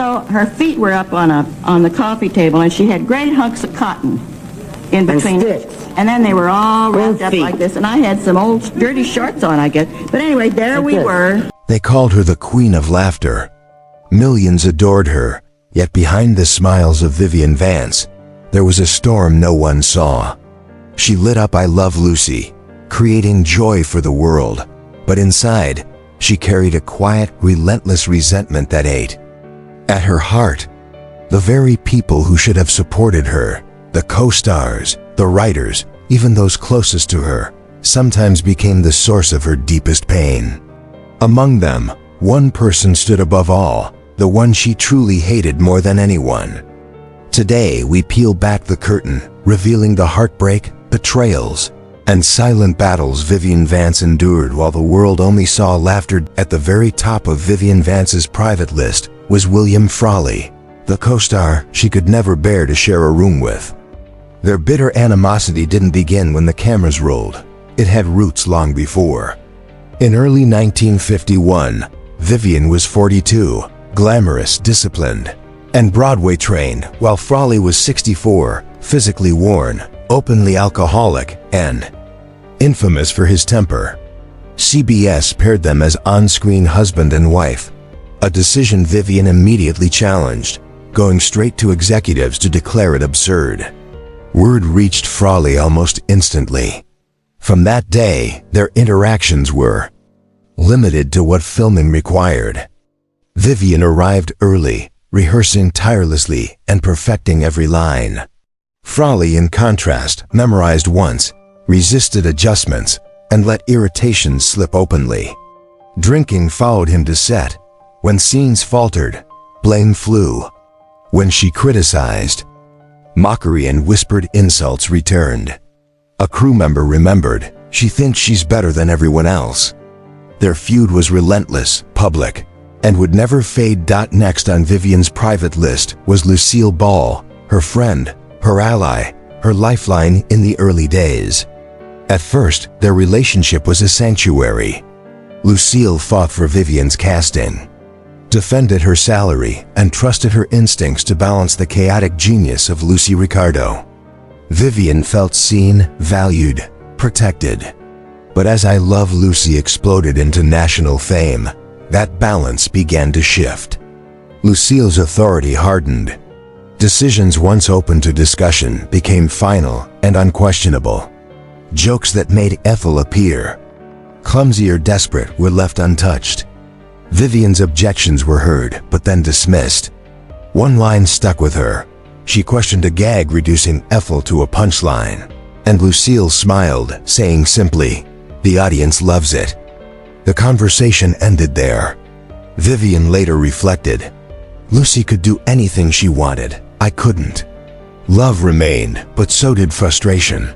So her feet were up on the coffee table, and she had great hunks of cotton in between. And then they were all wrapped up like this, and I had some old dirty shorts on, I guess. But anyway, there we were. They called her the Queen of Laughter. Millions adored her, yet behind the smiles of Vivien Vance, there was a storm no one saw. She lit up I Love Lucy, creating joy for the world, but inside, she carried a quiet, relentless resentment that ate at her heart. The very people who should have supported her, the co-stars, the writers, even those closest to her, sometimes became the source of her deepest pain. Among them, one person stood above all, the one she truly hated more than anyone. Today, we peel back the curtain, revealing the heartbreak, betrayals, and silent battles Vivien Vance endured while the world only saw laughter. At the very top of Vivien Vance's private list was William Frawley, the co-star she could never bear to share a room with. Their bitter animosity didn't begin when the cameras rolled. It had roots long before. In early 1951, Vivien was 42, glamorous, disciplined, and Broadway-trained, while Frawley was 64, physically worn, openly alcoholic, and infamous for his temper. CBS paired them as on-screen husband and wife, a decision Vivien immediately challenged, going straight to executives to declare it absurd. Word reached Frawley almost instantly. From that day, their interactions were limited to what filming required. Vivien arrived early, rehearsing tirelessly and perfecting every line. Frawley, in contrast, memorized once, resisted adjustments, and let irritations slip openly. Drinking followed him to set. When scenes faltered, blame flew. When she criticized, mockery and whispered insults returned. A crew member remembered, "She thinks she's better than everyone else." Their feud was relentless, public, and would never fade. Next on Vivien's private list was Lucille Ball, her friend, her ally, her lifeline in the early days. At first, their relationship was a sanctuary. Lucille fought for Vivien's casting, defended her salary, and trusted her instincts to balance the chaotic genius of Lucy Ricardo. Vivien felt seen, valued, protected. But as I Love Lucy exploded into national fame, that balance began to shift. Lucille's authority hardened. Decisions once open to discussion became final and unquestionable. Jokes that made Ethel appear clumsy or desperate were left untouched. Vivien's objections were heard, but then dismissed. One line stuck with her. She questioned a gag reducing Ethel to a punchline, and Lucille smiled, saying simply, "The audience loves it." The conversation ended there. Vivien later reflected, "Lucy could do anything she wanted. I couldn't." Love remained, but so did frustration.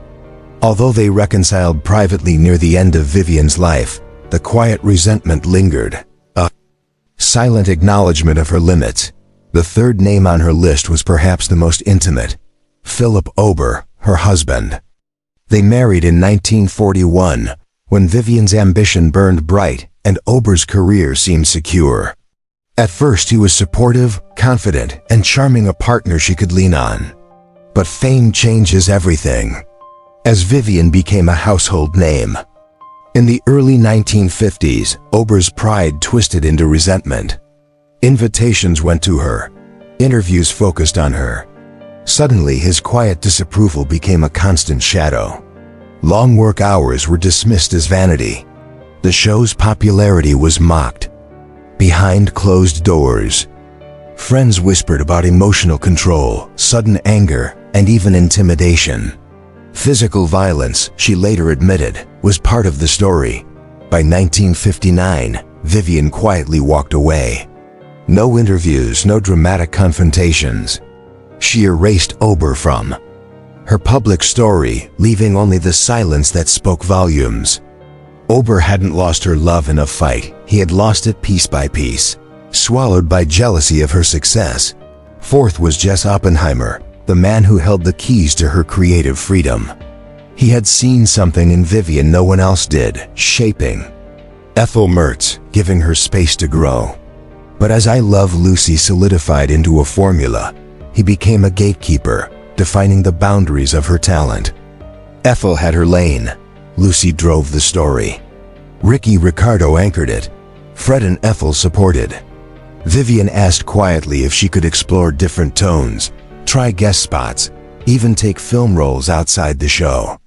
Although they reconciled privately near the end of Vivien's life, the quiet resentment lingered, a silent acknowledgement of her limits. The third name on her list was perhaps the most intimate, Philip Ober, her husband. They married in 1941, when Vivien's ambition burned bright and Ober's career seemed secure. At first he was supportive, confident, and charming, a partner she could lean on. But fame changes everything, as Vivien became a household name. In the early 1950s, Ober's pride twisted into resentment. Invitations went to her. Interviews focused on her. Suddenly, his quiet disapproval became a constant shadow. Long work hours were dismissed as vanity. The show's popularity was mocked. Behind closed doors, friends whispered about emotional control, sudden anger, and even intimidation. Physical violence, she later admitted, was part of the story. By 1959, Vivien quietly walked away. No interviews, no dramatic confrontations. She erased Ober from her public story, leaving only the silence that spoke volumes. Ober hadn't lost her love in a fight. He had lost it piece by piece, swallowed by jealousy of her success. Fourth was Jess Oppenheimer, the man who held the keys to her creative freedom. He had seen something in Vivien no one else did, shaping Ethel Mertz, giving her space to grow. But as I Love Lucy solidified into a formula, he became a gatekeeper, defining the boundaries of her talent. Ethel had her lane. Lucy drove the story. Ricky Ricardo anchored it. Fred and Ethel supported. Vivien asked quietly if she could explore different tones, try guest spots, even take film roles outside the show.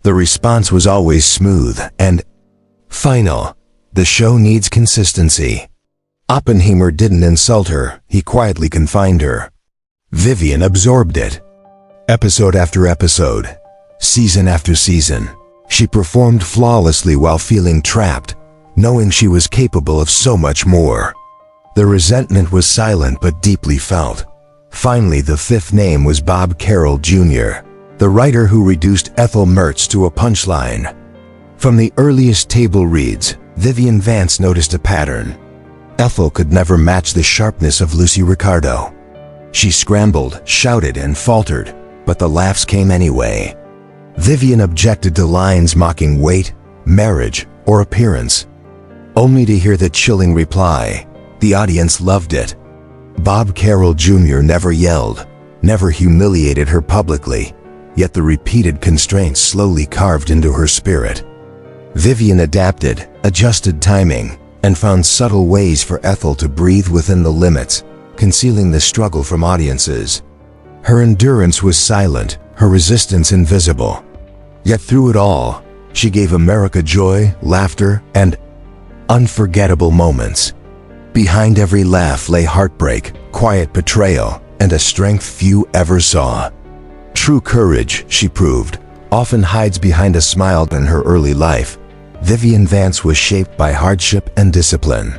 The response was always smooth and final. The show needs consistency. Oppenheimer didn't insult her, he quietly confined her. Vivien absorbed it. Episode after episode, season after season, she performed flawlessly while feeling trapped, knowing she was capable of so much more. The resentment was silent but deeply felt. Finally, the fifth name was Bob Carroll Jr., the writer who reduced Ethel Mertz to a punchline. From the earliest table reads, Vivien Vance noticed a pattern. Ethel could never match the sharpness of Lucy Ricardo. She scrambled, shouted, and faltered, but the laughs came anyway. Vivien objected to lines mocking weight, marriage, or appearance, only to hear the chilling reply, the audience loved it. Bob Carroll Jr. never yelled, never humiliated her publicly, yet the repeated constraints slowly carved into her spirit. Vivien adapted, adjusted timing, and found subtle ways for Ethel to breathe within the limits, concealing the struggle from audiences. Her endurance was silent, her resistance invisible. Yet through it all, she gave America joy, laughter, and unforgettable moments. Behind every laugh lay heartbreak, quiet betrayal, and a strength few ever saw. True courage, she proved, often hides behind a smile. In her early life, Vivien Vance was shaped by hardship and discipline.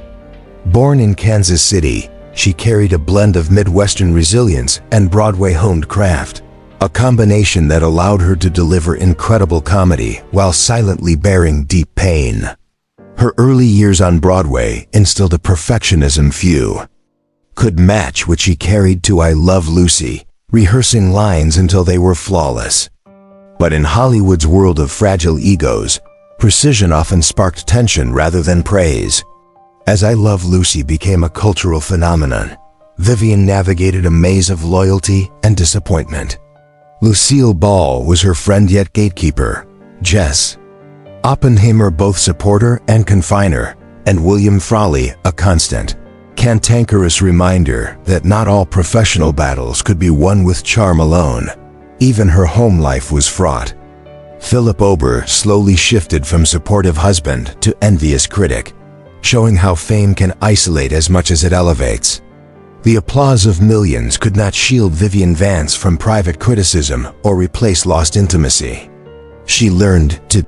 Born in Kansas City, she carried a blend of Midwestern resilience and Broadway-honed craft, a combination that allowed her to deliver incredible comedy while silently bearing deep pain. Her early years on Broadway instilled a perfectionism few could match, which she carried to I Love Lucy, rehearsing lines until they were flawless. But in Hollywood's world of fragile egos, precision often sparked tension rather than praise. As I Love Lucy became a cultural phenomenon, Vivien navigated a maze of loyalty and disappointment. Lucille Ball was her friend yet gatekeeper. Jess Oppenheimer both supporter and confiner, and William Frawley a constant, cantankerous reminder that not all professional battles could be won with charm alone. Even her home life was fraught. Philip Ober slowly shifted from supportive husband to envious critic, showing how fame can isolate as much as it elevates. The applause of millions could not shield Vivien Vance from private criticism or replace lost intimacy. She learned to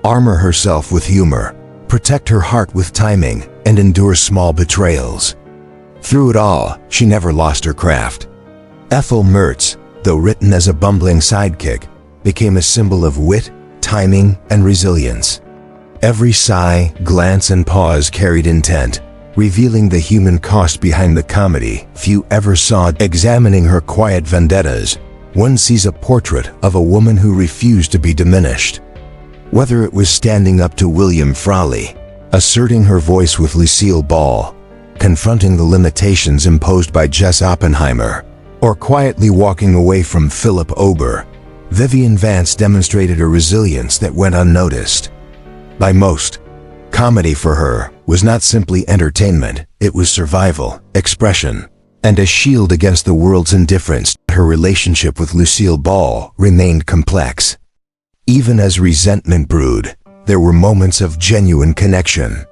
armor herself with humor, protect her heart with timing, and endure small betrayals. Through it all, she never lost her craft. Ethel Mertz, though written as a bumbling sidekick, became a symbol of wit, timing, and resilience. Every sigh, glance, and pause carried intent, revealing the human cost behind the comedy few ever saw. Examining her quiet vendettas, one sees a portrait of a woman who refused to be diminished. Whether it was standing up to William Frawley, asserting her voice with Lucille Ball, confronting the limitations imposed by Jess Oppenheimer, or quietly walking away from Philip Ober, Vivien Vance demonstrated a resilience that went unnoticed by most. Comedy for her was not simply entertainment, it was survival, expression, and a shield against the world's indifference. Her relationship with Lucille Ball remained complex. Even as resentment brewed, there were moments of genuine connection.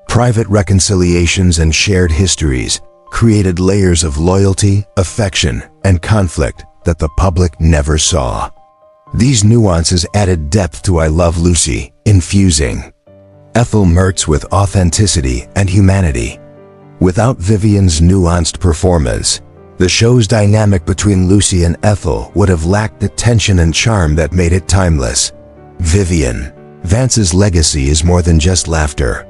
Private reconciliations and shared histories created layers of loyalty, affection, and conflict that the public never saw. These nuances added depth to I Love Lucy, infusing Ethel Mertz with authenticity and humanity. Without Vivien's nuanced performance, the show's dynamic between Lucy and Ethel would have lacked the tension and charm that made it timeless. Vivien Vance's legacy is more than just laughter.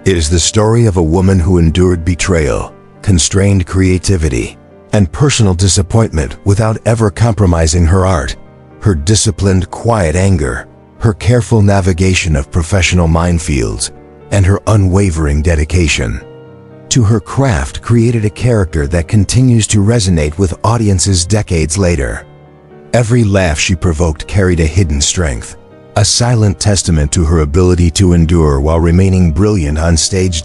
It is the story of a woman who endured betrayal, constrained creativity, and personal disappointment without ever compromising her art. Her disciplined, quiet anger, her careful navigation of professional minefields, and her unwavering dedication to her craft created a character that continues to resonate with audiences decades later. Every laugh she provoked carried a hidden strength, a silent testament to her ability to endure while remaining brilliant on stage.